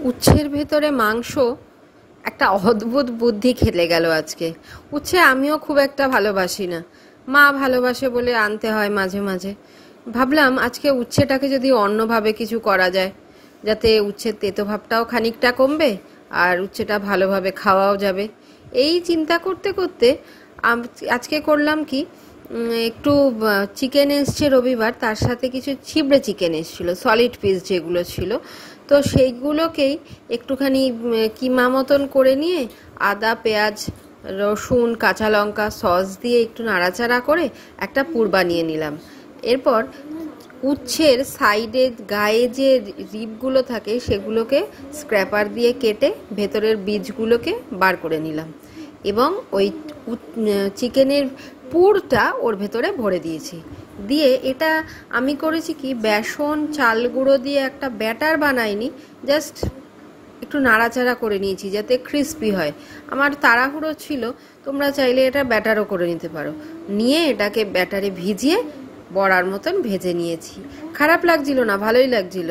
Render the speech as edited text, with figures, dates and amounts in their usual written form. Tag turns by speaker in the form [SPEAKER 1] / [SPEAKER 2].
[SPEAKER 1] উচ্ছের ভেতরে মাংস একটা অদ্ভুত বুদ্ধি খেলে গেল আজকে। উচ্ছে আমিও খুব একটা ভালোবাসি না, মা ভালোবাসে বলে আনতে হয় মাঝে মাঝে। ভাবলাম আজকে উচ্ছেটাকে যদি অন্যভাবে কিছু করা যায়, যাতে উচ্ছের তেতো ভাবটাও খানিকটা কমবে আর উচ্ছেটা ভালোভাবে খাওয়াও যাবে। এই চিন্তা করতে করতে আজকে করলাম কি, একটু চিকেন এসছে রবিবার, তার সাথে কিছু ছিবড়ে চিকেন এসছিল, সলিড পিস যেগুলো ছিল। তো সেইগুলোকেই একটুখানি কিমা মতন করে নিয়ে আদা পেঁয়াজ রসুন কাঁচা লঙ্কা সস দিয়ে একটু নাড়াচাড়া করে একটা পুর বানিয়ে নিলাম। এরপর উচ্ছের সাইডে গায়ে যে রিবগুলো থাকে সেগুলোকে স্ক্র্যাপার দিয়ে কেটে ভেতরের বীজগুলোকে বার করে নিলাম এবং ওই চিকেনের পুরটা ওর ভেতরে ভরে দিয়েছি। দিয়ে এটা আমি করেছি কি, বেসন চাল গুঁড়ো দিয়ে একটা ব্যাটার বানাইনি, জাস্ট একটু নাড়াচাড়া করে নিয়েছি যাতে ক্রিস্পি হয়। আমার তাড়াহুড়ো ছিল, তোমরা চাইলে এটা ব্যাটারও করে নিতে পারো। নিয়ে এটাকে ব্যাটারে ভিজিয়ে বড়ার মতন ভেজে নিয়েছি। খারাপ লাগছিল না, ভালোই লাগছিল।